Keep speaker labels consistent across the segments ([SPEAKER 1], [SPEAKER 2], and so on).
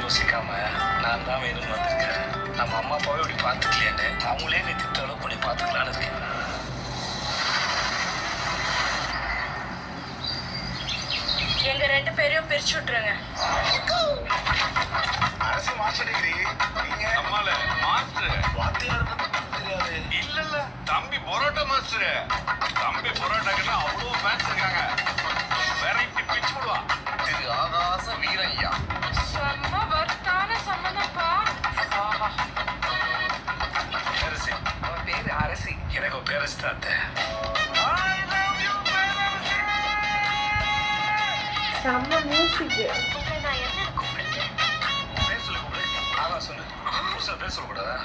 [SPEAKER 1] யோசிக்காம நான் தான் வேணும்னு வந்திருக்கேன். நம்ம அம்மா அப்பாவை இப்படி பார்த்துக்கலையான்னு அவங்களே நீ திட்ட அளவு பண்ணி பார்த்துக்கலான்னு இருக்கேன்.
[SPEAKER 2] எங்க 2 பேரையும் பிரிச்சு விட்டுருங்க.
[SPEAKER 1] அரசு மாஸ்டர் டிகிரி நீங்க
[SPEAKER 3] நம்மால மாஸ்டர்
[SPEAKER 1] வாத்தியார் தெரியாது.
[SPEAKER 3] இல்ல தம்பி பரோட்டா மாஸ்டர். தம்பி பரோட்டாக்குன்னா அவ்வளோ ஃபேன்ஸ் இருக்காங்க. வெரைட்டி பிச்சு விடுவா.
[SPEAKER 1] திரு ஆகாச வீரய்யா.
[SPEAKER 2] செம்ம வர்த்தான சம்மந்தப்பா.
[SPEAKER 1] பேரரசி அவன் பேரு அரசி. எனக்கு ஒரு பேரரசி தான் அத்தை.
[SPEAKER 4] செம்ம மியூசிக்.
[SPEAKER 2] நான் என்ன கூப்பிடுறது?
[SPEAKER 1] பேர் சொல்லி கூப்பிடு. ஆமா சொல்லு. புதுசா பேர் சொல்லக்கூடாதா?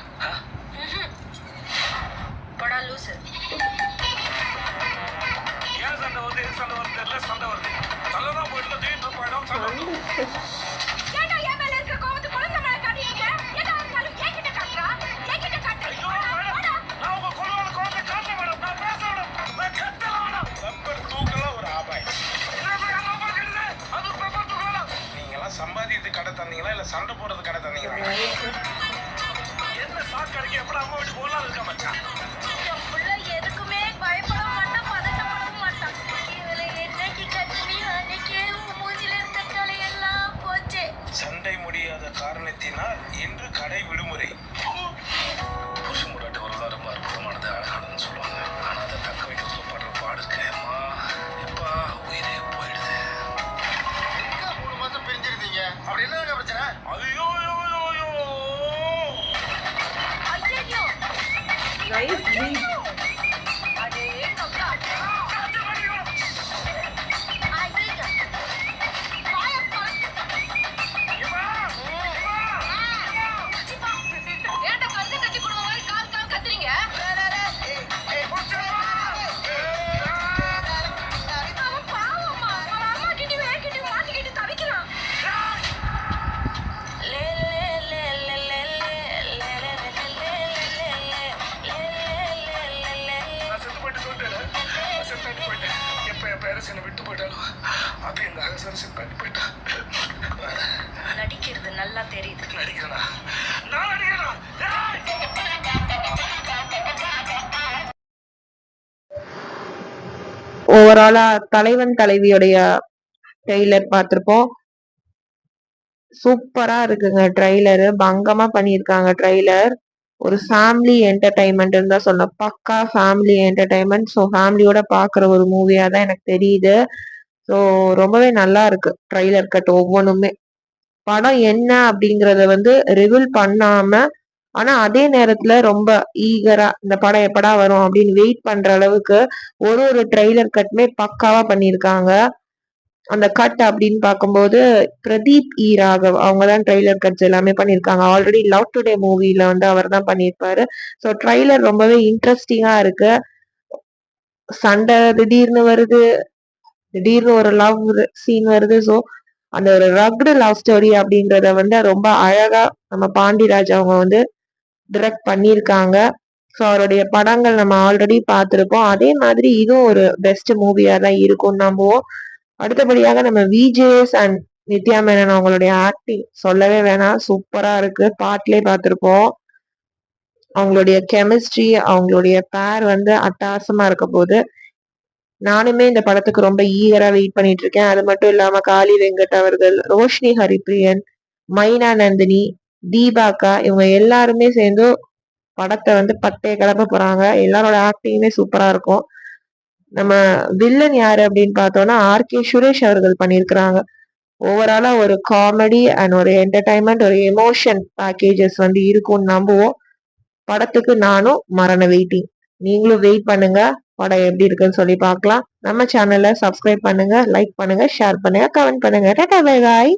[SPEAKER 2] படா லூசு.
[SPEAKER 1] ஏன் சண்டை வருது எது சண்டை வருது தெரியல. சண்டை வருது தலைதான் போயிட்டு திடீர்னு போயிடும் சண்டை வருது.
[SPEAKER 2] ஏன்டா என் மேல இருக்க கோவத்தை குழந்தை மேல காட்டிட்டீங்க? எதா இருந்தாலும் என்கிட்ட காட்டுறா. என்கிட்ட காட்டு.
[SPEAKER 1] ஐயோ மேடம் நான் உங்க கொள்வான குழந்தை காட்ட மேடம். நான் பேச மேடம். நான் கட்டல மேடம். ரப்பர் தூக்கலாம் ஒரு ஆபாய். நீங்கெல்லாம் சம்பாதித்து கடை தந்தீங்களா இல்ல சண்டை போடுறது கடை தந்தீங்களா? என்ன சாக்கடைக்கு எப்படி அம்மா வீட்டு போகலாம் இருக்க மச்சான்.
[SPEAKER 2] என் புள்ள எதுக்குமே பயப்பட மாட்டான், பதட்டப்பட மாட்டான். இவளை என்னைக்கு கட்டுனியோ அன்னைக்கே உன் மூஞ்சில இருந்த கலையெல்லாம் போச்சே.
[SPEAKER 1] சண்டை முடியாத காரணத்தினால் இன்று கடை விடுமுறை. புருஷன் முன்னாடி ஒரு ரொம்ப அற்புதமானது அழகானதுன்னு சொல்லுவாங்க. ஆனா அதை தக்க வைக்கிறதுல படுற பாடு இருக்கு. அம்மா எப்பா உயிரே போயிடுது. 3 மாசம் பிரிஞ்சிருந்தீங்க. அப்படி என்ன பிரச்சனை? ஐயோ
[SPEAKER 2] ஐயையோ,
[SPEAKER 4] நைஸ் பீட்.
[SPEAKER 2] அடே கப்பா. ஐயையோ. வாயப்பா. ஏன்டா கழுதை கட்டி போடுற மாதிரி கால் கத்துறீங்க? அவன் பாவம்மா. அவன் அம்மா கிட்டயும் என்கிட்டயும் மாட்டிக்கிட்டு தவிக்கிறான்.
[SPEAKER 1] நான் செத்து போயிட்டு சொல்லிட்டேன். நான் செத்து போயிட்டேன். எப்ப என் பேரரசு என்னை விட்டு போயிட்டாலும் அப்ப எங்க அகசரசு செத்து போயிட்டான்.
[SPEAKER 2] நடிக்கிறது நல்லா தெரியுது.
[SPEAKER 1] நடிக்கிறேனா? நான் நடிக்கிறேனா?
[SPEAKER 4] ஓவராலா தலைவன் தலைவியோடைய ட்ரெய்லர் பார்த்திருப்போம். சூப்பரா இருக்குங்க ட்ரெய்லரு. பங்கமா பண்ணியிருக்காங்க ட்ரெய்லர். ஒரு ஃபேமிலி என்டர்டைன்மெண்ட் தான் சொல்லணும். பக்கா ஃபேமிலி என்டர்டைன்மெண்ட். ஸோ ஃபேமிலியோட பார்க்குற ஒரு மூவியா தான் எனக்கு தெரியுது. ஸோ ரொம்பவே நல்லா இருக்கு ட்ரெய்லர் கட் ஒவ்வொன்றுமே. படம் என்ன அப்படிங்கறத வந்து ரிவீல் பண்ணாம, ஆனா அதே நேரத்துல ரொம்ப ஈகரா இந்த படம் எப்படா வரும் அப்படின்னு வெயிட் பண்ற அளவுக்கு ஒரு ட்ரெய்லர் கட்டுமே பக்காவா பண்ணியிருக்காங்க. அந்த கட் அப்படின்னு பார்க்கும்போது பிரதீப் இ ராகவ் அவங்க தான் ட்ரெய்லர் கட்ஸ் எல்லாமே பண்ணியிருக்காங்க. ஆல்ரெடி லவ் டுடே மூவில வந்து அவர் தான் பண்ணியிருப்பாரு. ஸோ ட்ரெய்லர் ரொம்பவே இன்ட்ரெஸ்டிங்கா இருக்கு. சண்டை திடீர்னு வருது, திடீர்னு ஒரு லவ் சீன் வருது. ஸோ அந்த ஒரு ரக்டு லவ் ஸ்டோரி அப்படின்றத வந்து ரொம்ப அழகா நம்ம பாண்டிராஜ் அவங்க வந்து டிரெக்ட் பண்ணியிருக்காங்க. ஸோ அவருடைய படங்கள் நம்ம ஆல்ரெடி பார்த்துருப்போம். அதே மாதிரி இதுவும் ஒரு பெஸ்ட் மூவியா தான் இருக்கும்னு நம்புவோம். அடுத்தபடியாக நம்ம விஜேஎஸ் அண்ட் நித்யா மேனன் அவங்களுடைய ஆக்டிங் சொல்லவே வேணாம், சூப்பரா இருக்கு. பாட்டிலே பார்த்துருப்போம். அவங்களுடைய கெமிஸ்ட்ரி, அவங்களுடைய பேர் வந்து அட்டகாசமா இருக்க போது. நானுமே இந்த படத்துக்கு ரொம்ப ஈகரா வெயிட் பண்ணிட்டு இருக்கேன். அது மட்டும் இல்லாம காளி வெங்கட் அவர்கள், ரோஷினி ஹரிப்ரியன், மைனா நந்தினி, தீபாக்கா இவங்க எல்லாருமே சேர்ந்து படத்தை வந்து பத்தே கிளப்ப போறாங்க. எல்லாரோட ஆக்டிங்குமே சூப்பரா இருக்கும். நம்ம வில்லன் யாரு அப்படின்னு பார்த்தோம்னா ஆர்கே சுரேஷ் அவர்கள் பண்ணியிருக்கிறாங்க. ஓவராலா ஒரு காமெடி அண்ட் ஒரு என்டர்டைன்மெண்ட், ஒரு எமோஷன் பேக்கேஜஸ் வந்து இருக்கும்னு நம்புவோம். படத்துக்கு நானும் மரண வெயிட்டிங். நீங்களும் வெயிட் பண்ணுங்க, படம் எப்படி இருக்குன்னு சொல்லி பார்க்கலாம். நம்ம சேனலை சப்ஸ்கிரைப் பண்ணுங்க, லைக் பண்ணுங்க, ஷேர் பண்ணுங்க, கமெண்ட் பண்ணுங்க. Tata bye bye.